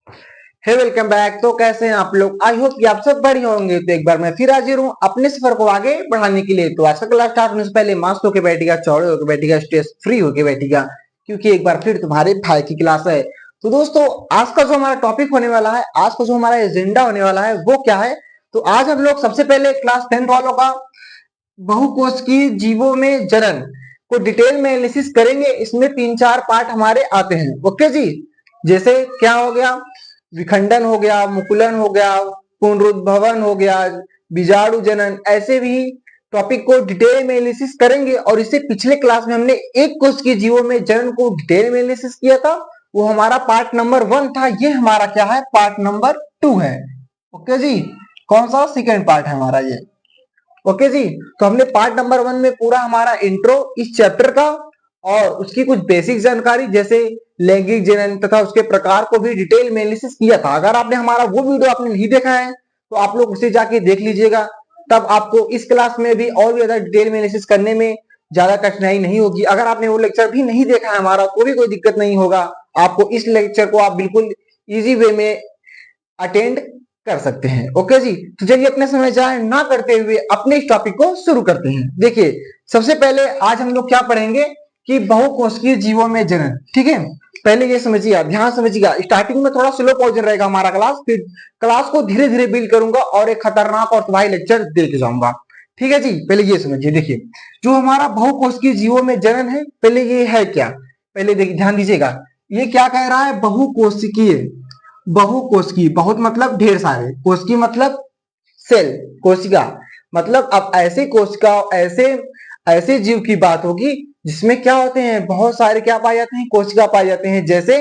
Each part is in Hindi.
हे वेलकम बैक। तो कैसे हैं आप लोग? आई होप कि आप सब बढ़िया होंगे। तो एक बार मैं फिर हाजिर हूँ अपने सफर को आगे बढ़ाने के लिए। तो आज का क्लास स्टार्ट होने से पहले मस्त होकर बैठेगा, चौड़े होकर बैठेगा, स्ट्रेस फ्री होकर बैठेगा, क्योंकि एक बार फिर तुम्हारे भाई की क्लास है। तो दोस्तों, आज का जो हमारा टॉपिक होने वाला है, आज का जो हमारा एजेंडा होने वाला है वो क्या है? तो आज हम लोग सबसे पहले क्लास 10th वालों का बहुकोशिकीय जीवों में जनन को डिटेल में एनालिसिस करेंगे। इसमें 3-4 पार्ट हमारे आते हैं। ओके जी। जैसे क्या हो गया? विखंडन हो गया, मुकुलन हो गया, पुनरुद्भवन हो गया, बीजाणु जनन, ऐसे भी टॉपिक को डिटेल में एनालिसिस करेंगे। और इससे पिछले क्लास में हमने एक कोश के जीवों में जनन को डिटेल में एनालिसिस किया था, वो हमारा पार्ट नंबर 1 था। ये हमारा क्या है? पार्ट नंबर 2 है। ओके जी। कौन सा? सेकेंड पार्ट है हमारा ये। ओके जी। तो हमने पार्ट नंबर 1 में पूरा हमारा इंट्रो इस चैप्टर का और उसकी कुछ बेसिक जानकारी जैसे लैंगिक जनन तथा उसके प्रकार को भी डिटेल में एनालिसिस किया था। अगर आपने हमारा वो वीडियो आपने नहीं देखा है तो आप लोग उसे जाके देख लीजिएगा, तब आपको इस क्लास में भी और भी ज्यादा डिटेल में एनालिसिस करने में ज्यादा कठिनाई नहीं होगी। अगर आपने वो लेक्चर भी नहीं देखा है हमारा तो भी कोई दिक्कत नहीं होगा। आपको इस लेक्चर को आप बिल्कुल इजी वे में अटेंड कर सकते हैं। ओके जी। तो चलिए अपने समय जाए ना करते हुए अपने इस टॉपिक को शुरू करते हैं। देखिए, सबसे पहले आज हम लोग क्या पढ़ेंगे कि बहुकोशिकीय जीवों में जनन। ठीक है, पहले ये समझिए, ध्यान समझिएगा। स्टार्टिंग में थोड़ा स्लो पॉइजन रहेगा हमारा क्लास, फिर क्लास को धीरे धीरे बिल्ड करूंगा और एक खतरनाक और तबाही लेक्चर दे के जाऊंगा। ठीक है जी। पहले ये समझिए, देखिए जो हमारा बहुकोशिकीय जीवों में जनन है, पहले ये है क्या? पहले देखिए, ध्यान दीजिएगा। ये क्या कह रहा है? बहुकोशिकीय। बहुकोशिकीय, बहुत मतलब ढेर सारे, कोशिकीय मतलब सेल, कोशिका मतलब अब ऐसे कोशिका, ऐसे ऐसे जीव की बात होगी जिसमें क्या होते हैं? बहुत सारे क्या पाए जाते हैं? कोशिका पाए जाते हैं। जैसे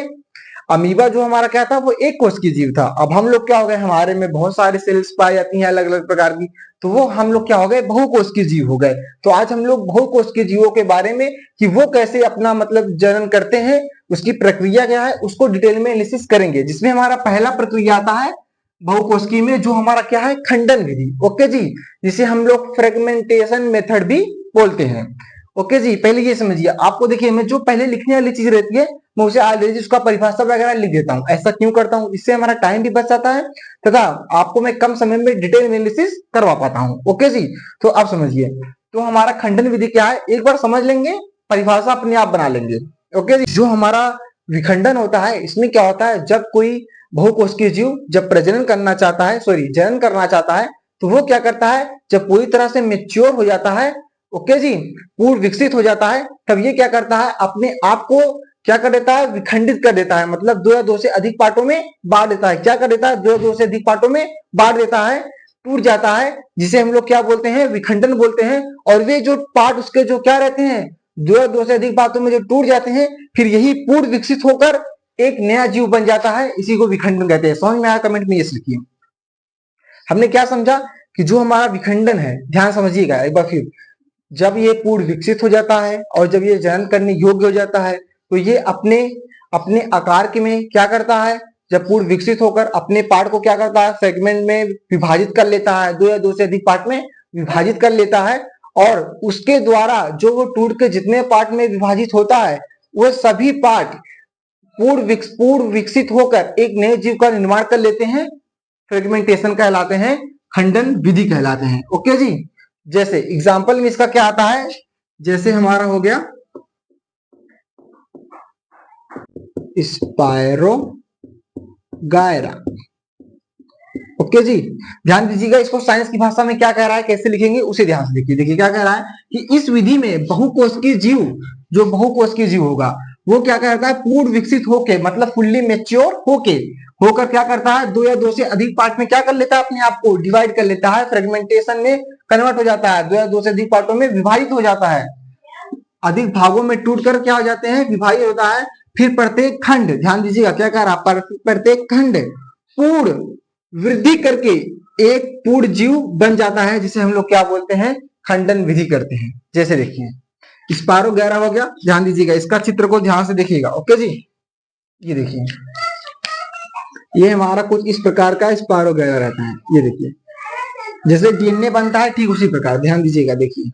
अमीबा जो हमारा क्या था, वो एक कोशिकीय जीव था। अब हम लोग क्या हो गए? हमारे में बहुत सारे सेल्स पाई जाती हैं अलग अलग प्रकार की, तो वो हम लोग क्या हो गए? बहुकोशिकीय जीव हो गए। तो आज हम लोग बहुकोशिकीय जीवों के बारे में कि वो कैसे अपना मतलब जनन करते हैं, उसकी प्रक्रिया क्या है, उसको डिटेल में एनालिसिस करेंगे। जिसमें हमारा पहला प्रक्रिया आता है बहुकोशिकीय में, जो हमारा क्या है? खंडन विधि। ओके जी। जिसे हम लोग फ्रेगमेंटेशन मेथड भी बोलते हैं। ओके जी। पहले ये समझिए, आपको देखिए मैं जो पहले लिखने वाली चीज रहती है मैं उसे ऑलरेडी उसका परिभाषा वगैरह लिख देता हूँ। ऐसा क्यों करता हूँ? इससे हमारा टाइम भी बच जाता है तथा आपको मैं कम समय में डिटेल एनालिसिस करवा पाता हूँ। ओके जी। तो आप समझिए, तो हमारा खंडन विधि क्या है एक बार समझ लेंगे, परिभाषा अपने आप बना लेंगे। ओके जी। जो हमारा विखंडन होता है, इसमें क्या होता है? जब कोई बहुकोशिकीय जीव जब प्रजनन करना चाहता है, सॉरी जनन करना चाहता है, तो वो क्या करता है? जब पूरी तरह से मेच्योर हो जाता है, ओके जी, पूर्ण विकसित हो जाता है, तब ये क्या करता है? अपने आप को क्या कर देता है? विखंडित कर देता है। मतलब दो या दो से अधिक पार्टों में बांट देता है। क्या कर देता है? दो या दो से अधिक पार्टों में बांट देता है, टूट जाता है, जिसे हम लोग क्या बोलते हैं? विखंडन बोलते हैं। और वे जो पार्ट उसके जो क्या रहते हैं? दो या दो से अधिक पार्टों में जो टूट जाते हैं, फिर यही पूर्ण विकसित होकर एक नया जीव बन जाता है। इसी को विखंडन कहते हैं। समझ में आया? कमेंट में ये लिखिए। हमने क्या समझा कि जो हमारा विखंडन है, ध्यान समझिएगा एक बार फिर, जब ये पूर्ण विकसित हो जाता है और जब ये जनन करने योग्य हो जाता है, तो ये अपने अपने आकार के में क्या करता है? जब पूर्ण विकसित होकर अपने पार्ट को क्या करता है? सेगमेंट में विभाजित कर लेता है, दो या दो से अधिक पार्ट में विभाजित कर लेता है। और उसके द्वारा जो वो टूट के जितने पार्ट में विभाजित होता है, वो सभी पार्ट पूर्ण विकसित होकर एक नए जीव का निर्माण कर लेते हैं। फ्रेगमेंटेशन कहलाते हैं, खंडन विधि कहलाते हैं। ओके जी। जैसे एग्जाम्पल में इसका क्या आता है? जैसे हमारा हो गया स्पायरो गायरा। ओके जी। ध्यान दीजिएगा, इसको साइंस की भाषा में क्या कह रहा है, कैसे लिखेंगे उसे ध्यान से देखिए। देखिए क्या कह रहा है कि इस विधि में बहुकोशिकीय जीव, जो बहुकोशिकीय जीव होगा, वो क्या करता है? पूर्ण विकसित होके, मतलब फुल्ली मेच्योर होके, होकर क्या करता है? दो या दो से अधिक पार्ट में क्या कर लेता है? अपने आप को डिवाइड कर लेता है, फ्रेगमेंटेशन में कन्वर्ट हो जाता है, दो या दो से अधिक पार्टों में विभाजित हो जाता है, अधिक भागों में टूटकर क्या हो जाते हैं? विभाजित होता है। फिर प्रत्येक खंड, ध्यान दीजिएगा क्या कह रहा है? प्रत्येक खंड पूर्ण वृद्धि करके एक पूर्ण जीव बन जाता है, जिसे हम लोग क्या बोलते हैं? खंडन विधि करते हैं। जैसे देखिए स्पारो 11 हो गया। ध्यान दीजिएगा, इसका चित्र को ध्यान से देखिएगा। ओके जी। ये देखिए, ये हमारा कुछ इस प्रकार का स्पारो 11 रहता है। ये देखिए, जैसे डीएनए बनता है ठीक उसी प्रकार। ध्यान दीजिएगा, देखिए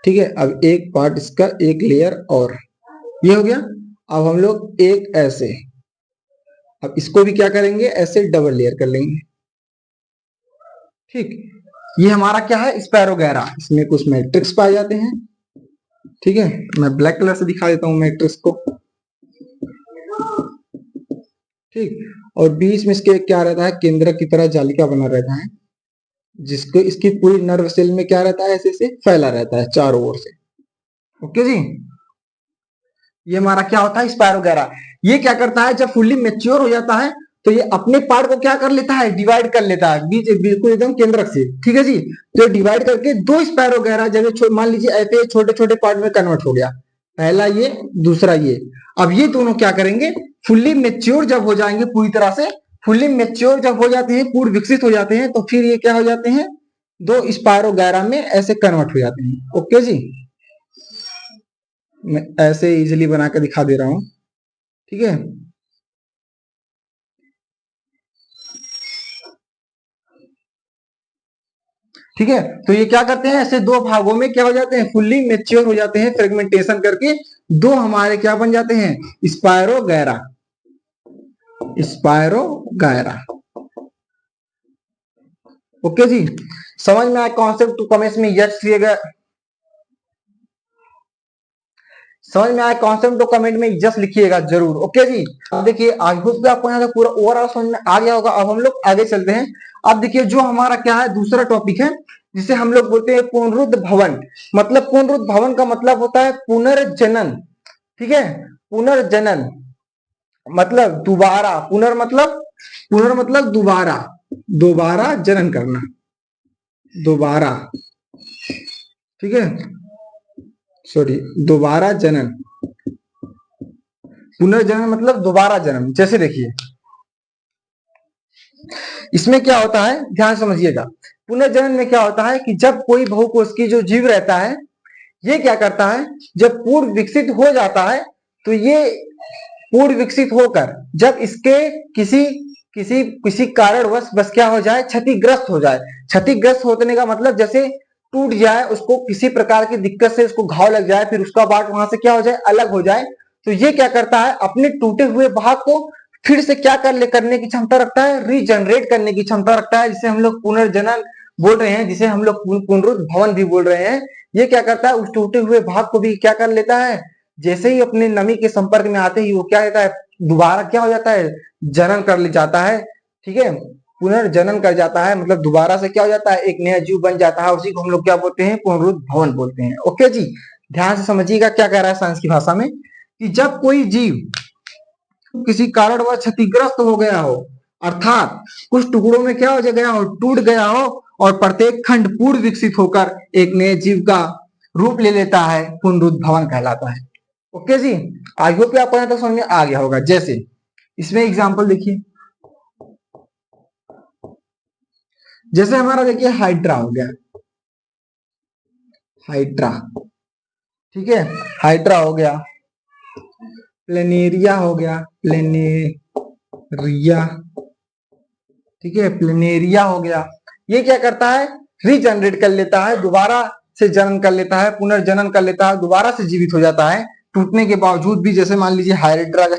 ठीक है। अब एक पार्ट इसका, एक लेयर और ये हो गया। अब हम लोग एक ऐसे, अब इसको भी क्या करेंगे, ऐसे डबल लेयर कर लेंगे। ठीक, ये हमारा क्या है, स्पैरोगैरा। इसमें कुछ मैट्रिक्स पाए जाते हैं। ठीक है, मैं ब्लैक कलर से दिखा देता हूँ मैट्रिक्स को। ठीक, और बीच में इसके क्या रहता है, केंद्रक की तरह जालिका बना रहता है, जिसको इसकी पूरी नर्व सेल में क्या रहता है, ऐसे से फैला रहता है चारों ओर से। ओके जी, ये हमारा क्या होता है, स्पायरोगैरा। ये क्या करता है, जब फुल्ली मेच्योर हो जाता है तो ये अपने पार्ट को क्या कर लेता है, डिवाइड कर लेता है बीच बिल्कुल एकदम केंद्रक से। ठीक है जी, तो डिवाइड करके दो स्पायरोगैरा जैसे मान लीजिए ऐसे छोटे छोटे पार्ट में कन्वर्ट हो गया, पहला ये, दूसरा ये। अब ये दोनों क्या करेंगे, फुल्ली मेच्योर जब हो जाएंगे, पूरी तरह से फुल्ली मेच्योर जब हो जाते हैं, पूर्ण विकसित हो जाते हैं, तो फिर ये क्या हो जाते हैं, दो स्पायरोगैरा में ऐसे कन्वर्ट हो जाते हैं। ओके जी, मैं ऐसे इजिली बना के दिखा दे रहा हूं। ठीक है, ठीक है, तो ये क्या करते हैं, ऐसे दो भागों में क्या हो जाते हैं, फुल्ली मेच्योर हो जाते हैं, फ्रेगमेंटेशन करके दो हमारे क्या बन जाते हैं, स्पायरोगैरा। स्पायरोगैरा। ओके जी, समझ में आया कॉन्सेप्ट, टू कमेंट्स में यस लिखिएगा। समझ में आया कॉन्सेप्ट, तो कमेंट में यस लिखिएगा जरूर। ओके जी, अब देखिए आई होप आपको यहाँ तक पूरा ओवरऑल समझ में आ गया होगा। अब हम लोग आगे चलते हैं। अब देखिए जो हमारा क्या है, दूसरा टॉपिक है जिसे हम लोग बोलते हैं पुनरुद्ध भवन। मतलब पुनरुद्ध भवन का मतलब होता है पुनर्जनन। ठीक है, पुनर्जनन मतलब दोबारा, पुनर मतलब दोबारा, दोबारा जनन करना, दोबारा। ठीक है, सॉरी, दोबारा जनन। पुनर्जनन मतलब दोबारा जन्म। जैसे देखिए इसमें क्या होता है, ध्यान समझिएगा। पुनर्जनन में क्या होता है कि जब कोई बहुकोशिकीय जो जीव रहता है, ये क्या करता है, जब पूर्ण विकसित हो जाता है, तो ये पूर्ण विकसित होकर जब इसके किसी किसी किसी कारणवश बस क्या हो जाए, क्षतिग्रस्त हो जाए। क्षतिग्रस्त होने का मतलब जैसे टूट जाए, उसको किसी प्रकार की दिक्कत से उसको घाव लग जाए, फिर उसका पार्ट वहां से क्या हो जाए, अलग हो जाए, तो ये क्या करता है, अपने टूटे हुए भाग को फिर से क्या करने की क्षमता रखता है, रीजनरेट करने की क्षमता रखता है, जिसे हम लोग पुनर्जनन बोल रहे हैं, जिसे हम लोग पुनरुद्ध भवन भी बोल रहे हैं। ये क्या करता है, उस टूटे हुए भाग को भी क्या कर लेता है, जैसे ही अपने नमी के संपर्क में आते ही वो क्या रहता है, दोबारा क्या हो जाता है, जनन कर ले जाता है। ठीक है, पुनर्जनन कर जाता है, मतलब दोबारा से क्या हो जाता है, एक नया जीव बन जाता है। उसी को हम लोग क्या बोलते हैं, पुनरुद्ध भवन बोलते हैं। ओके जी, ध्यान से समझिएगा क्या कह रहा है साइंस की भाषा में, कि जब कोई जीव किसी कारणवश क्षतिग्रस्त हो गया हो, अर्थात कुछ टुकड़ों में क्या हो गया हो, टूट गया हो, और प्रत्येक खंड पूर्ण विकसित होकर एक नए जीव का रूप ले लेता है, पुनरुद्ध भवन कहलाता है। ओके जी, आई होप आपको यहाँ तक समझ में आ गया होगा। जैसे इसमें एग्जांपल देखिए, जैसे हमारा देखिए हाइड्रा हो गया, हाइड्रा। ठीक है, हाइड्रा हो गया, प्लेनेरिया हो गया, प्लेनेरिया। ठीक है, प्लेनेरिया हो गया। ये क्या करता है, रीजनरेट कर लेता है, दोबारा से जनन कर लेता है, पुनर्जनन कर लेता है, दोबारा से जीवित हो जाता है टूटने के बावजूद भी। जैसे मान लीजिए हाइड्रा का,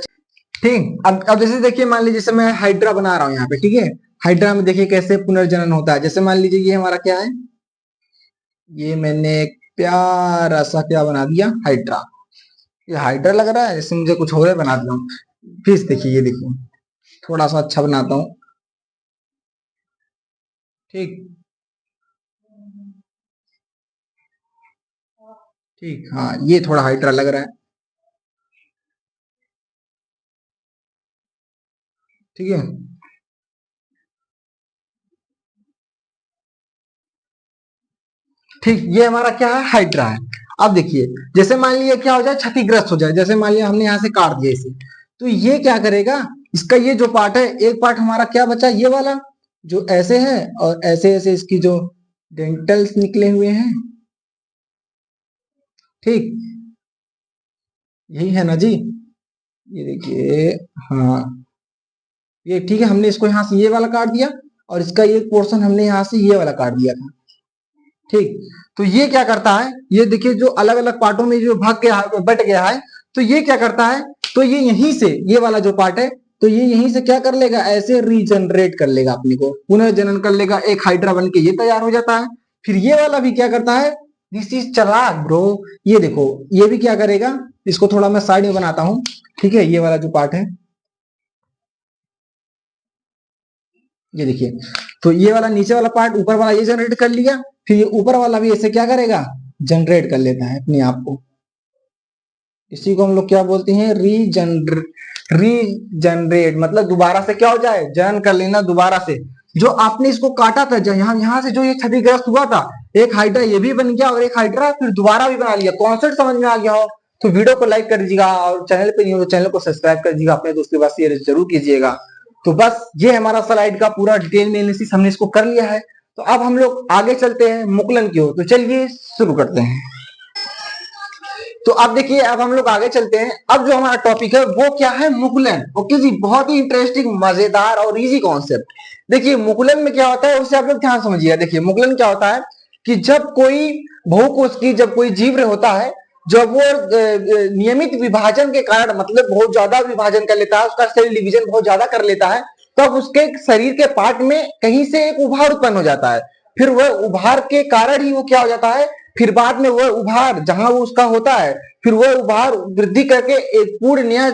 ठीक, अब जैसे देखिए मान लीजिए जैसे मैं हाइड्रा बना रहा हूं यहाँ पे। ठीक है, हाइड्रा में देखिए कैसे पुनर्जनन होता है। जैसे मान लीजिए ये हमारा क्या है, ये मैंने एक प्यारा सा क्या बना दिया, हाइड्रा। ये हाइड्रा लग रहा है जैसे मुझे कुछ और बना दिया हूँ। फिर देखिए, ये देखिए थोड़ा सा अच्छा बनाता हूँ। ठीक, ठीक, हाँ ये थोड़ा हाइड्रा लग रहा है। ठीक है, ठीक, ये हमारा क्या है, हाइड्रा है। अब देखिए जैसे मान लिया क्या हो जाए, क्षतिग्रस्त हो जाए, जैसे मान लिया हमने यहाँ से काट दिया इसे, तो ये क्या करेगा, इसका ये जो पार्ट है, एक पार्ट हमारा क्या बचा, ये वाला जो ऐसे है, और ऐसे ऐसे इसकी जो डेंटल्स निकले हुए हैं। ठीक, यही है ना जी, ये देखिए, हाँ ये ठीक है, हमने इसको यहाँ से ये वाला काट दिया, और इसका एक पोर्शन हमने यहाँ से ये वाला काट दिया था। ठीक, तो ये क्या करता है, ये देखिए जो अलग अलग पार्टों में जो भाग गया है, बट गया है, तो ये क्या करता है, तो ये यहीं से ये वाला जो पार्ट है, तो ये यहीं से क्या कर लेगा, ऐसे रीजनरेट कर लेगा, अपने को पुनर्जनन कर लेगा, एक हाइड्रा बन के ये तैयार हो जाता है। फिर ये वाला भी क्या करता है, दिस इज चालाक ब्रो। ये देखो, ये भी क्या करेगा, इसको थोड़ा मैं साइड में बनाता हूं, ठीक है, ये वाला जो पार्ट है, ये देखिए, तो ये वाला नीचे वाला पार्ट, ऊपर वाला ये जनरेट कर लिया, फिर ये ऊपर वाला भी ऐसे क्या करेगा, जनरेट कर लेता है अपने आप को। इसी को हम लोग क्या बोलते हैं, रीजनरेट, मतलब दोबारा से क्या हो जाए, जन कर लेना दोबारा से। जो आपने इसको काटा था, यहाँ से जो ये क्षतिग्रस्त हुआ था, एक हाइड्रा ये भी बन गया और एक हाइड्रा फिर दोबारा भी बना लिया। कॉन्सेप्ट समझ में आ गया हो तो वीडियो को लाइक कर दीजिएगा, और चैनल पे नहीं हो तो चैनल को सब्सक्राइब कर दीजिएगा, अपने दोस्तों के पास शेयर जरूर कीजिएगा। तो बस ये हमारा स्लाइड का पूरा डिटेल में एनालिसिस हमने इसको कर लिया है। तो अब हम लोग आगे चलते हैं मुकुलन की ओर, तो चलिए शुरू करते हैं। तो अब देखिए, अब हम लोग आगे चलते हैं। अब जो हमारा टॉपिक है वो क्या है, मुकुलन। ओके जी, बहुत ही इंटरेस्टिंग, मजेदार और इजी कॉन्सेप्ट। देखिए मुकुलन में क्या होता है उसे आप लोग ध्यान समझिएगा। देखिए मुकुलन क्या होता है कि जब कोई बहुकोशिकीय, जब कोई जीव होता है, जब वो नियमित विभाजन के कारण, मतलब बहुत ज्यादा विभाजन कर लेता है, उसका सेल डिवीजन बहुत ज्यादा कर लेता है, तब उसके शरीर के पार्ट में कहीं से एक उभार उत्पन्न हो जाता है। फिर वह उभार के कारण ही वो क्या हो जाता है, फिर बाद में वह उभार जहां वो उसका होता है, फिर वह उभार वृद्धि करके एक पूर्ण नया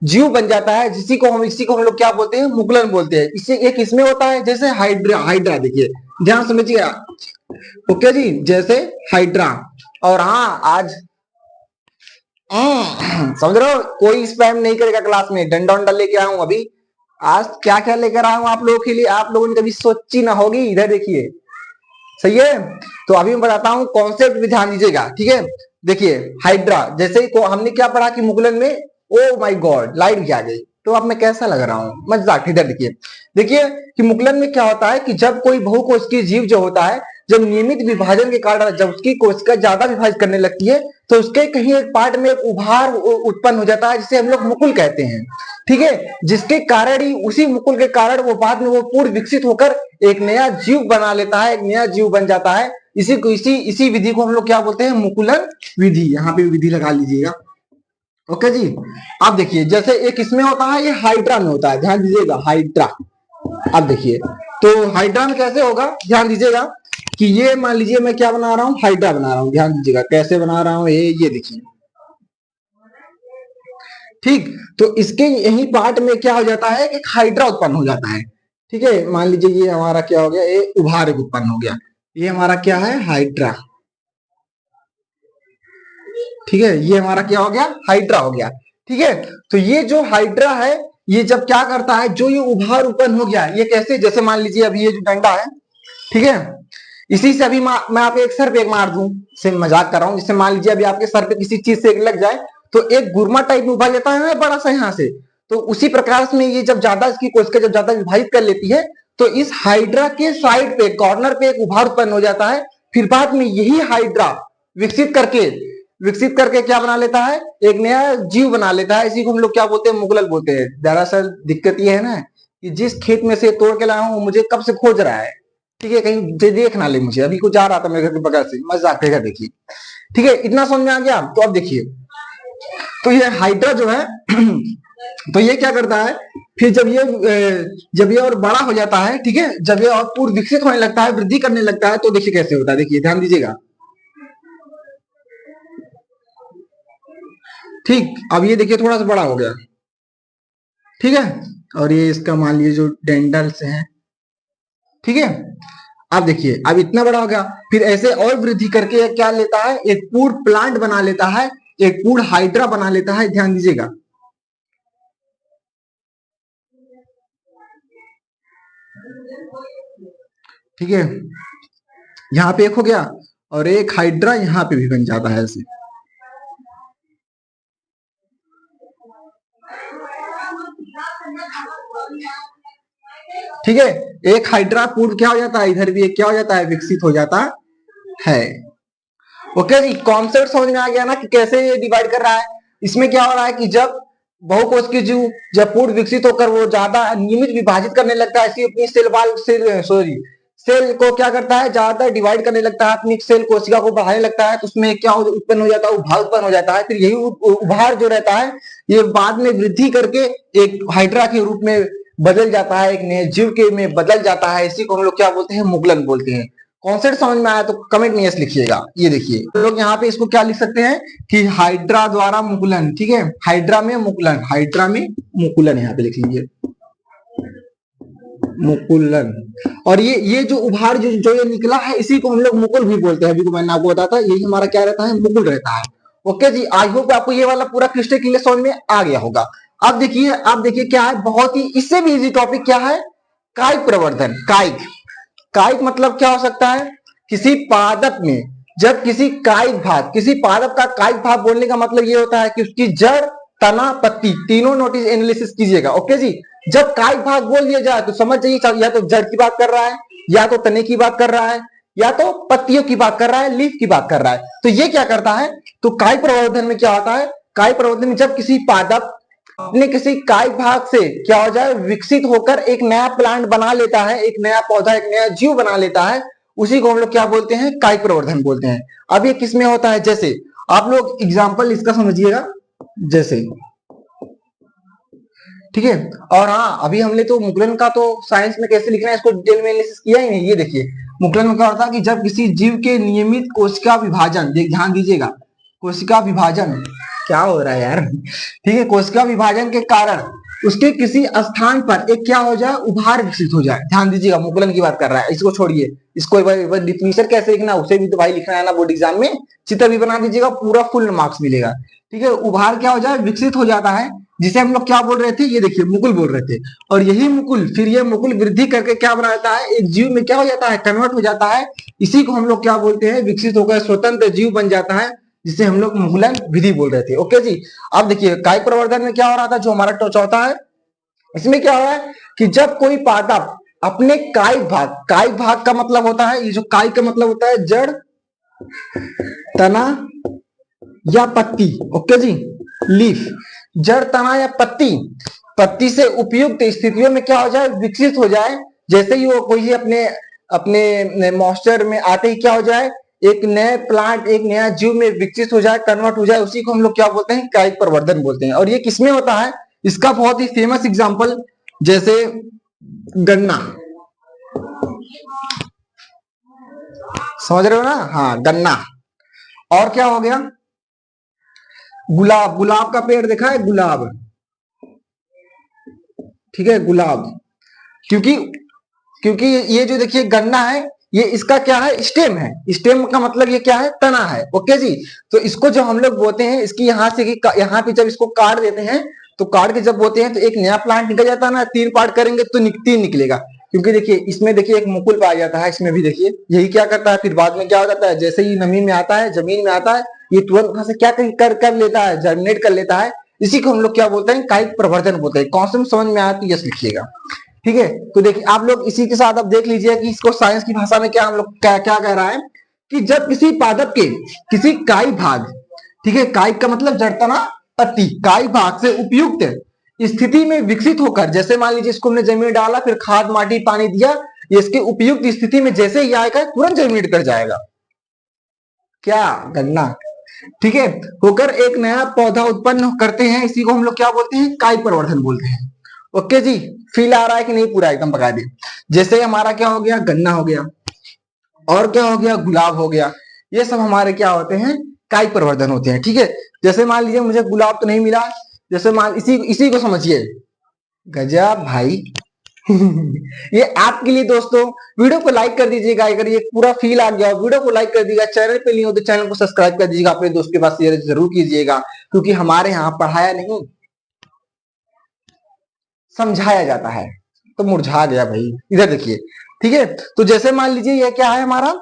जीव बन जाता है, इसी को हम लोग क्या बोलते हैं, मुकुलन बोलते हैं। इससे एक इसमें होता है जैसे हाइड्रा। हाइड्रा देखिए, ध्यान समझिएगा। ओके जी, जैसे हाइड्रा। और हाँ, आज समझ रहे हो, कोई स्पैम नहीं करेगा क्लास में। डंडा उंडा लेके आया हूं अभी, आज क्या क्या लेकर आया हूं आप लोगों के लिए, आप लोगों ने कभी सोची ना होगी। इधर देखिए, सही है। तो अभी मैं बताता हूं, कॉन्सेप्ट भी ध्यान दीजिएगा, ठीक है। देखिए हाइड्रा, जैसे ही हमने क्या पढ़ा कि मुकुलन में, ओ माय गॉड लाइट भी आ गई, तो अब मैं कैसा लग रहा हूं, मजाक। इधर देखिए, देखिए कि मुकुलन में क्या होता है कि जब कोई बहुकोशिकीय जीव जो होता है, जब नियमित विभाजन के कारण जब उसकी कोशिका ज्यादा विभाजित करने लगती है, तो उसके कहीं एक पार्ट में एक उभार उत्पन्न हो जाता है, जिसे हम लोग मुकुल कहते हैं, ठीक है। जिसके कारण ही, उसी मुकुल के कारण वो बाद में वो पूर्ण विकसित होकर एक नया जीव बना लेता है, एक नया जीव बन जाता है। इसी विधि को हम लोग क्या बोलते हैं, मुकुलन विधि। यहाँ पे विधि लगा लीजिएगा। ओके जी, अब देखिए, जैसे एक इसमें होता है, ये हाइड्रा में होता है, ध्यान दीजिएगा, हाइड्रा। अब देखिए, तो हाइड्रा में कैसे होगा, ध्यान दीजिएगा कि ये मान लीजिए मैं क्या बना रहा हूं, हाइड्रा बना रहा हूं। ध्यान दीजिएगा कैसे बना रहा हूं, ये देखिए, ठीक। तो इसके यही पार्ट में क्या हो जाता है, एक हाइड्रा उत्पन्न हो जाता है, ठीक है। मान लीजिए ये हमारा क्या हो गया, ये उभार उत्पन्न हो गया, ये हमारा क्या है, हाइड्रा, ठीक है। ये हमारा क्या हो गया, हाइड्रा हो गया, ठीक है। तो ये जो हाइड्रा है, ये जब क्या करता है, जो ये उभार उत्पन्न हो गया, ये कैसे, जैसे मान लीजिए अभी ये जो डंडा है, ठीक है, इसी से अभी मैं आप एक सर पे एक मार दूं, से मजाक कर रहा हूं, जैसे मान लीजिए अभी आपके सर पे किसी चीज से एक लग जाए, तो एक गुरमा टाइप में उभर जाता है ना बड़ा सा यहाँ से। तो उसी प्रकार में ये जब ज्यादा इसकी कोशिका जब ज्यादा विभाजित कर लेती है, तो इस हाइड्रा के साइड पे, कॉर्नर पे एक उभार उत्पन्न हो जाता है। फिर बाद में यही हाइड्रा विकसित करके क्या बना लेता है, एक नया जीव बना लेता है। इसी को हम लोग क्या बोलते हैं, मुकुलन बोलते हैं। दरअसल दिक्कत ये है ना कि जिस खेत में से तोड़ के लाया हूं, मुझे कब से खोज रहा है, ठीक है, कहीं देख ना ले मुझे। अभी कुछ आ रहा था मेरे घर के बगल से, मजाक देगा, देखिए, ठीक है। इतना समझ में आ गया। तो अब देखिए, तो ये हाइड्रा जो है तो ये क्या करता है, फिर जब ये और बड़ा हो जाता है, ठीक है, जब ये और पूर्ण विकसित होने लगता है, वृद्धि करने लगता है, तो देखिए कैसे होता है, देखिए ध्यान दीजिएगा, ठीक। अब ये देखिए थोड़ा सा बड़ा हो गया, ठीक है, और ये इसका मान लीजिए जो डेंडल्स हैं, ठीक है। अब देखिए, अब इतना बड़ा हो गया, फिर ऐसे और वृद्धि करके क्या लेता है, एक पूर्ण प्लांट बना लेता है, एक पूर्ण हाइड्रा बना लेता है। ध्यान दीजिएगा, ठीक है। यहाँ पे एक हो गया और एक हाइड्रा यहाँ पे भी बन जाता है ऐसे, ठीक है। एक हाइड्रा पूर्ण क्या हो जाता है, इधर भी एक क्या हो जाता है, विकसित हो जाता है। ओके जी, कॉन्सेप्ट समझ में आ गया ना कि कैसे ये डिवाइड कर रहा है। इसमें क्या हो रहा है कि जब बहुकोशिकीय जीव जब पूर्ण विकसित होकर वो ज्यादा नियमित विभाजित करने लगता है, ऐसी अपनी सेल सेल को क्या करता है, ज्यादातर डिवाइड करने लगता है, अपनी सेल कोशिका को बढ़ाने लगता है, तो उसमें क्या उत्पन्न हो जाता है, उभार उत्पन्न हो जाता है। फिर यही उभार जो रहता है ये बाद में वृद्धि करके एक हाइड्रा के रूप में बदल जाता है, एक नए जीव के में बदल जाता है। इसी को हम लोग क्या बोलते हैं, मुकुलन बोलते हैं। कॉन्सेप्ट समझ में आया तो कमेंट में यस लिखिएगा। ये देखिए हम लोग यहाँ पे इसको क्या लिख सकते हैं कि हाइड्रा द्वारा मुकुलन, ठीक है, हाइड्रा में मुकुलन, हाइड्रा में मुकुलन यहाँ पे लिख लीजिए, मुकुलन। और ये जो उभार जो ये निकला है इसी को हम लोग मुकुल भी बोलते हैं। अभी को मैंने आपको बताया था, यही हमारा क्या रहता है, मुकुल रहता है। ओके जी, आई होप आपको ये वाला पूरा क्लिस्टर क्लियर समझ में आ गया होगा। अब देखिए क्या है, बहुत ही इससे भी इजी टॉपिक क्या है, कायिक प्रवर्धन। कायिक मतलब क्या हो सकता है, किसी पादप में जब किसी कायिक भाग, किसी पादप का कायिक भाग बोलने का मतलब ये होता है कि उसकी जड़, तना, पत्ती तीनों नोटिस एनालिसिस कीजिएगा। ओके जी, जब कायिक भाग बोल दिया जाए तो समझ जाइए या तो जड़ की बात कर रहा है, या तो तने की बात कर रहा है, या तो पत्तियों की बात कर रहा है, लीफ की बात कर रहा है। तो ये क्या करता है, तो कायिक प्रवर्धन में क्या होता है, कायिक प्रवर्धन में जब किसी पादप अपने किसी कायिक भाग से क्या हो जाए, विकसित होकर एक नया प्लांट बना लेता है, एक नया पौधा, एक नया जीव बना लेता है, उसी को हम लोग क्या बोलते हैं, कायिक प्रवर्धन बोलते हैं। अब ये किसमें होता है, जैसे आप लोग एग्जाम्पल इसका समझिएगा, जैसे ठीक है। और हाँ, अभी हमने तो मुकुलन का तो साइंस में कैसे लिखना है इसको डिटेल में एनालिसिस किया ही नहीं। ये देखिए मुकुलन में क्या होता है कि जब किसी जीव के नियमित कोशिका विभाजन, ध्यान दीजिएगा, कोशिका विभाजन क्या हो रहा है यार, ठीक है, कोशिका विभाजन के कारण उसके किसी स्थान पर एक क्या हो जाए, उभार विकसित हो जाए। ध्यान दीजिएगा, मुकुलन की बात कर रहा है, इसको छोड़िए, इसको डिफिनीशन कैसे लिखना उसे भी तो भाई लिखना है ना बोर्ड एग्जाम में, चित्र भी बना दीजिएगा, पूरा फुल मार्क्स मिलेगा। ठीक है, उभार क्या हो जाए, विकसित हो जाता है, जिसे हम लोग क्या बोल रहे थे, ये देखिए मुकुल बोल रहे थे। और यही मुकुल फिर ये मुकुल वृद्धि करके क्या बनाता है, एक जीव में क्या हो जाता है, कन्वर्ट हो जाता है। इसी को हम लोग क्या बोलते हैं, विकसित होकर स्वतंत्र जीव बन जाता है, जिसे हम लोग मुकुलन विधि बोल रहे थे। ओके जी, अब देखिए कायिक प्रवर्धन में क्या हो रहा था, जो हमारा चौथा है, इसमें क्या हो रहा है कि जब कोई पादप अपने कायिक भाग का मतलब होता है, ये जो कायिक का मतलब होता है जड़, तना या पत्ती। ओके जी, लीफ, जड़, तना या पत्ती से उपयुक्त स्थितियों में क्या हो जाए, विकसित हो जाए। जैसे ही वो कोई अपने अपने मॉइस्चर में आते ही क्या हो जाए, एक नए प्लांट, एक नया जीव में विकसित हो जाए, कन्वर्ट हो जाए, उसी को हम लोग क्या बोलते हैं, कायिक प्रवर्धन बोलते हैं। और ये किसमें होता है, इसका बहुत ही फेमस एग्जांपल जैसे गन्ना, समझ रहे हो ना, हाँ गन्ना। और क्या हो गया, गुलाब का पेड़ देखा है, गुलाब, ठीक है, गुलाब। क्योंकि ये जो देखिए गन्ना है, ये इसका क्या है, स्टेम है। स्टेम का मतलब ये क्या है, तना है। ओके जी, तो इसको जब हम लोग बोते हैं, इसकी यहाँ से यहाँ पे जब इसको काट देते हैं, तो काट के जब बोते हैं तो एक नया प्लांट निकल जाता है ना, 3 पार्ट करेंगे तो 3 निकलेगा। क्योंकि देखिए इसमें देखिए एक मुकुल पाया जाता है, इसमें भी देखिए यही क्या करता है, फिर बाद में क्या हो जाता है, जैसे ही नमी में आता है, जमीन में आता है, ये तुरंत वहां से क्या कर लेता है, जर्मिनेट कर लेता है। इसी को हम लोग क्या बोलते हैं, कायिक प्रवर्धन बोलते हैं। कॉन्सेप्ट समझ में आया तो यस लिखिएगा। ठीक है, तो देखिए आप लोग इसी के साथ अब देख लीजिए कि इसको साइंस की भाषा में क्या हम लोग क्या कह रहा है, कि जब किसी पादप के किसी कायिक भाग, ठीक है, कायिक का मतलब जड़, तना, पत्ती, कायिक भाग से उपयुक्त स्थिति में विकसित होकर, जैसे मान लीजिए इसको हमने जमीन में डाला, फिर खाद, माटी, पानी दिया, ये इसके उपयुक्त स्थिति में जैसे ही आएगा तुरंत जर्मिनेट कर जाएगा, क्या, गन्ना। ठीक है, होकर एक नया पौधा उत्पन्न करते हैं, इसी को हम लोग क्या बोलते हैं, कायिक प्रवर्धन बोलते हैं। ओके जी, फील आ रहा है कि नहीं, पूरा एकदम पका दिए। जैसे हमारा क्या हो गया, गन्ना हो गया, और क्या हो गया, गुलाब हो गया, ये सब हमारे क्या होते हैं, कायिक प्रवर्धन होते हैं। ठीक है, जैसे मान लीजिए मुझे गुलाब तो नहीं मिला, जैसे मान इसी को समझिए, गजब भाई ये आपके लिए दोस्तों, वीडियो को लाइक कर दीजिएगा अगर ये पूरा फील आ गया, वीडियो को लाइक कर दीजिएगा, चैनल पे नहीं हो तो चैनल को सब्सक्राइब कर दीजिएगा, अपने दोस्त के पास शेयर जरूर कीजिएगा, क्योंकि हमारे यहाँ पढ़ाया नहीं समझाया जाता है। तो मुरझा गया भाई, इधर देखिए। ठीक है, तो जैसे मान लीजिए ये क्या है, हमारा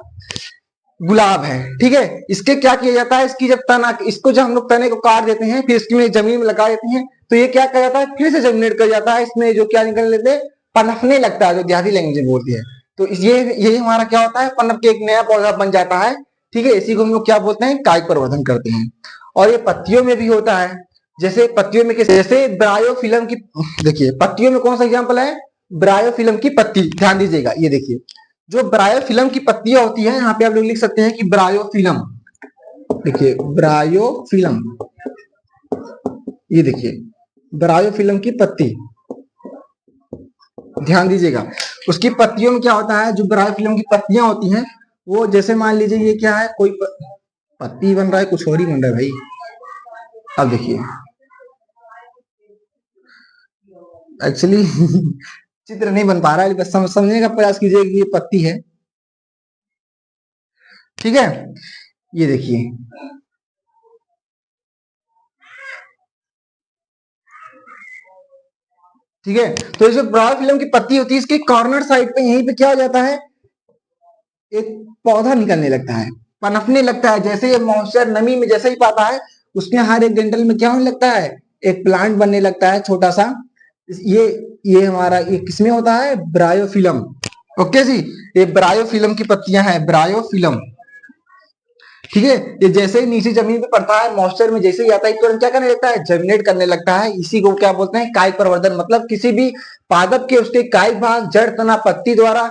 गुलाब है। ठीक है, इसके क्या किया जाता है, इसकी जब तना, इसको जब हम लोग तने को काट देते हैं, फिर इसकी जमीन में लगा देते हैं, तो ये क्या कर जाता है, फिर से जर्मिनेट कर जाता है, इसमें जो क्या निकल लेते हैं, पनपने लगता है, जो देहाती लैंग्वेज में बोलती है। तो यही हमारा क्या होता है, पनप के एक नया पौधा बन जाता है। ठीक है, इसी को हम लोग क्या बोलते हैं, कायिक प्रवर्धन करते हैं। और ये पत्तियों में भी होता है, जैसे पत्तियों में जैसे ब्रायोफिल्म की, देखिए पत्तियों में कौन सा एग्जाम्पल है, ब्रायोफिल्म की पत्ती, ध्यान दीजिएगा, ये देखिए जो ब्रायोफिलम की पत्तियां होती है, यहाँ पे आप लोग लिख सकते हैं कि ब्रायोफिलम, देखिए ब्रायोफिलम, ये देखिए ब्रायोफिलम की पत्ती, ध्यान दीजिएगा। उसकी पत्तियों में क्या होता है, जो ब्रायोफिलम की पत्तियां होती हैं वो, जैसे मान लीजिए ये क्या है, कोई पत्ती बन रहा है, कुछ और ही बन रहा है भाई। अब देखिए एक्चुअली चित्र नहीं बन पा रहा है, बस समझने का प्रयास कीजिए कि ये पत्ती है, ठीक है। ये देखिए ठीक है, तो जो ब्रायोफिलम की पत्ती होती है, इसके कॉर्नर साइड पे यहीं पे क्या हो जाता है, एक पौधा निकलने लगता है, पनपने लगता है। जैसे ये मॉइस्चर नमी में जैसे ही पाता है, उसके हर एक डंठल में क्या होने लगता है, एक प्लांट बनने लगता है छोटा सा। ये हमारा ये किसमें होता है, ब्रायोफिलम। ओके जी, ये ब्रायोफिलम की पत्तियां हैं, ब्रायोफिलम, ठीक है। ये जैसे ही नीचे जमीन पे पड़ता है, मॉइस्चर में जैसे ही आता है, तुरंत क्या करने लगता है, जर्मिनेट करने लगता है। इसी को क्या बोलते हैं, कायिक प्रवर्धन। मतलब किसी भी पादप के उसके कायिक भाग, जड़, तना, पत्ती द्वारा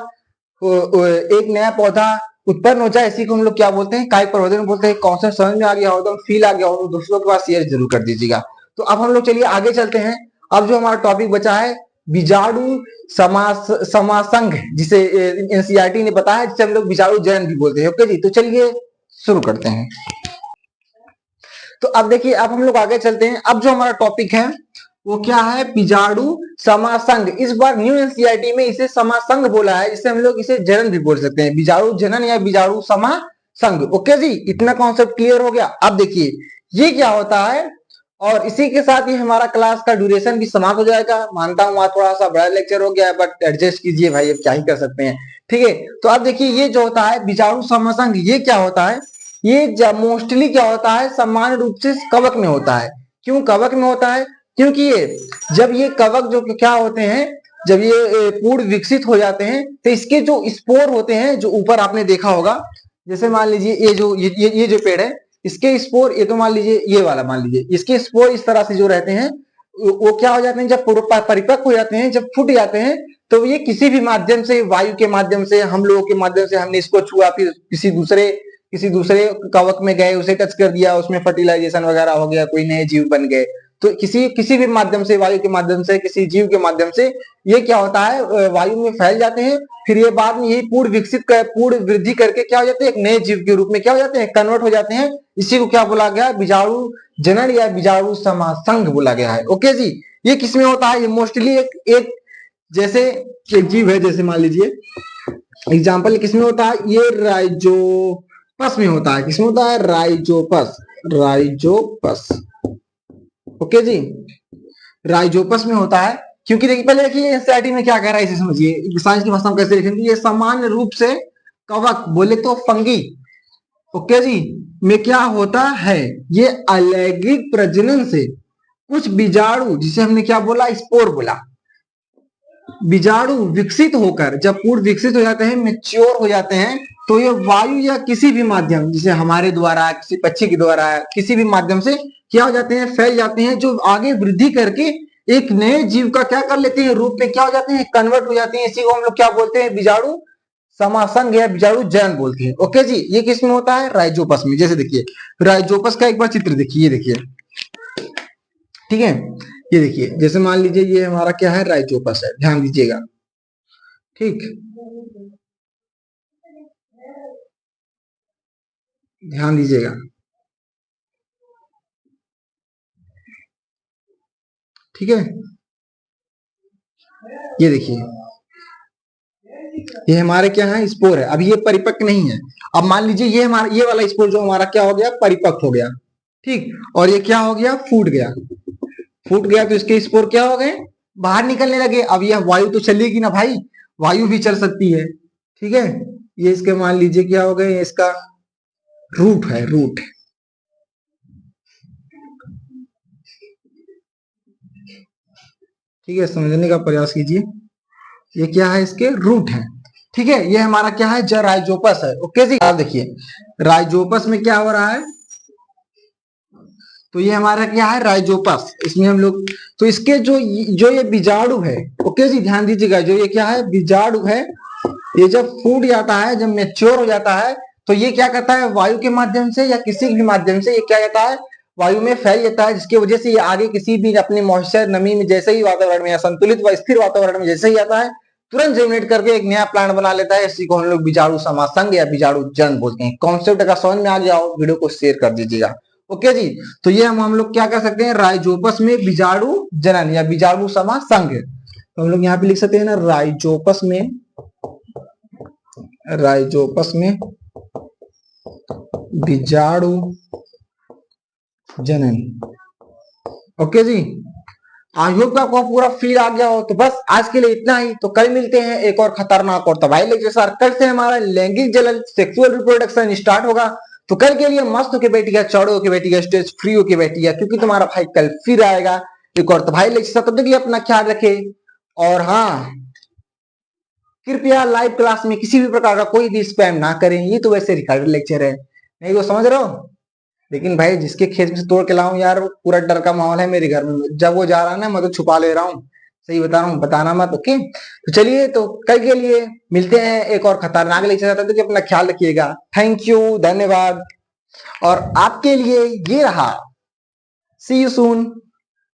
एक नया पौधा उत्पन्न हो जाए, इसी को हम लोग क्या बोलते हैं, कायिक प्रवर्धन बोलते हैं। कॉन्सेप्ट समझ में आ गया हो तो, फील आ गया हो तो दोस्तों के पास शेयर जरूर कर दीजिएगा। तो अब हम लोग चलिए आगे चलते हैं। अब जो हमारा टॉपिक बचा है, बीजाणु समासंग, जिसे एनसीईआरटी ने बताया, जिसे हम लोग बीजाणु जनन भी बोलते हैं। ओके जी, तो चलिए शुरू करते हैं। तो अब देखिए, अब हम लोग आगे चलते हैं। अब जो हमारा टॉपिक है वो क्या है, बीजाणु समासंग। इस बार न्यू एनसीईआरटी में इसे समासंग बोला है, जिसे हम लोग इसे जनन भी बोल सकते हैं, बीजाणु जनन या बीजाणु समासंग। ओके जी, इतना कॉन्सेप्ट क्लियर हो गया। अब देखिए ये क्या होता है, और इसी के साथ ही हमारा क्लास का ड्यूरेशन भी समाप्त हो जाएगा। मानता हूँ आज थोड़ा सा बड़ा लेक्चर हो गया है, बट एडजस्ट कीजिए भाई, अब क्या ही कर सकते हैं, ठीक है। तो अब देखिए ये जो होता है बीजाणु समासंग, ये क्या होता है, ये मोस्टली क्या होता है, सामान्य रूप से कवक में होता है। क्यों कवक में होता है, क्योंकि ये जब ये कवक जो क्या होते हैं, जब ये पूर्ण विकसित हो जाते हैं, तो इसके जो स्पोर होते हैं, जो ऊपर आपने देखा होगा, जैसे मान लीजिए ये जो पेड़ है, इसके स्पोर, ये तो मान लीजिए ये वाला मान लीजिए, इसके स्पोर इस तरह से जो रहते हैं, वो क्या हो जाते हैं, जब परिपक्व हो जाते हैं, जब फूट जाते हैं, तो ये किसी भी माध्यम से, वायु के माध्यम से, हम लोगों के माध्यम से, हमने इसको छुआ, फिर किसी दूसरे कवक में गए, उसे टच कर दिया, उसमें फर्टिलाइजेशन वगैरह हो गया, कोई नए जीव बन गए। तो किसी भी माध्यम से, वायु के माध्यम से, किसी जीव के माध्यम से ये क्या होता है, वायु में फैल जाते हैं। फिर ये बाद में यही पूर्ण वृद्धि करके क्या हो जाते हैं, एक नए जीव के रूप में क्या हो जाते हैं, कन्वर्ट हो जाते हैं। इसी को क्या बोला गया, बीजाणु जनन या बीजाणु समासंग बोला गया है। ओके जी, ये किसमें होता है, ये मोस्टली एक जैसे एक जीव है, जैसे मान लीजिए एग्जाम्पल किसमें होता है, ये राइजोपस में होता है। किसमें होता है, राइजोपस, राइजोपस। ओके जी, राइजोपस में होता है। क्योंकि देखिए, पहले देखिए एनसीईआरटी में क्या कह रहा है, इसे समझिए, साइंस की भाषा में कैसे लिखेंगे। ये सामान्य रूप से कवक, बोले तो फंगी, ओके जी, में क्या होता है, ये अलैंगिक प्रजनन से कुछ बीजाणु, जिसे हमने क्या बोला, स्पोर बोला, बीजाणु विकसित होकर जब पूर्ण विकसित हो जाते हैं, मेच्योर हो जाते हैं, तो ये वायु या किसी भी माध्यम, जिसे हमारे द्वारा, किसी पक्षी के द्वारा, किसी भी माध्यम से क्या हो जाते हैं, फैल जाते हैं, जो आगे वृद्धि करके एक नए जीव का क्या कर लेते हैं, रूप में क्या हो जाते हैं, कन्वर्ट हो जाते हैं। इसी को हम लोग क्या बोलते हैं, बीजाणु समासंग या बीजाणु जनन बोलते हैं। ओके जी, ये किसमें होता है, राइजोपस में। जैसे देखिए राइजोपस का एक बार चित्र देखिए, ये देखिए, ठीक है, ये देखिए, जैसे मान लीजिए ये हमारा क्या है, राइजोपस है, ध्यान दीजिएगा, ठीक, ध्यान दीजिएगा, ठीक है। ये देखिए, ये हमारे क्या है, स्पोर है, अभी ये परिपक्व नहीं है। अब मान लीजिए ये हमारा, ये वाला स्पोर जो हमारा क्या हो गया, परिपक्व हो गया, ठीक, और ये क्या हो गया, फूट गया, फूट गया, तो इसके स्पोर क्या हो गए, बाहर निकलने लगे। अब यह वायु तो चलेगी ना भाई, वायु भी चल सकती है, ठीक है। ये इसके मान लीजिए क्या हो गए, इसका रूट है, रूट, ठीक है, समझने का प्रयास कीजिए। ये क्या है, इसके रूट है, ठीक है। ये हमारा क्या है, राइजोपस है। ओके जी, आप देखिए राइजोपस में क्या हो रहा है, तो ये हमारा क्या है, राइजोपस, इसमें हम लोग, तो इसके जो ये बीजाणु है, ओके जी, ध्यान दीजिएगा, जो ये क्या है, बीजाणु है, ये जब फूट जाता है, जब मेच्योर हो जाता है, तो ये क्या करता है, वायु के माध्यम से या किसी भी माध्यम से ये क्या जाता है, वायु में फैल जाता है, जिसकी वजह से ये आगे किसी भी अपने मॉइस्चर नमी में जैसे ही वातावरण में या संतुलित व स्थिर वातावरण में जैसे ही आता है, तुरंत जेमिनेट करके एक नया प्लांट बना लेता है। इसी को हम लोग बीजाणु समासंग या बीजाणु जन बोलते हैं। कॉन्सेप्ट अगर समझ में आ गया हो, वीडियो को शेयर कर दीजिएगा। ओके जी, तो ये हम लोग क्या कर सकते हैं, राइजोपस में बीजाणु जनन या बीजाणु समासंग, तो हम लोग यहाँ पे लिख सकते हैं ना, राइजोपस में बीजाणु जनन। ओके जी, आई होप आपको पूरा फील आ गया हो। तो बस आज के लिए इतना ही। तो कल मिलते हैं एक और खतरनाक और तबाही लेक्चर साथ। कल से हमारा लैंगिक जलन सेक्सुअल रिप्रोडक्शन स्टार्ट होगा। तो कल के लिए मस्त होके बैठिएगा, चौड़े होके बैठिएगा, स्टेज फ्री होके बैठिएगा, क्योंकि तुम्हारा भाई कल फिर आएगा एक और तबाही लेक्चर। तब तक के लिए अपना ख्याल रखे। और हाँ, कृपया लाइव क्लास में किसी भी प्रकार का कोई भी स्पैम ना करें। ये तो वैसे रिकॉर्डेड लेक्चर है, नहीं तो समझ रहे हो। लेकिन भाई जिसके खेत में से तोड़ के लाऊं यार, पूरा डर का माहौल है मेरे घर में। जब वो जा रहा है ना, मैं तो छुपा ले रहा हूँ। सही बता रहा हूँ, बताना मत। ओके, तो चलिए, तो कल के लिए मिलते हैं एक और खतरनाक लेक्चर साथ। तो अपना ख्याल रखिएगा। थैंक यू, धन्यवाद। और आपके लिए ये रहा, सी यू सून।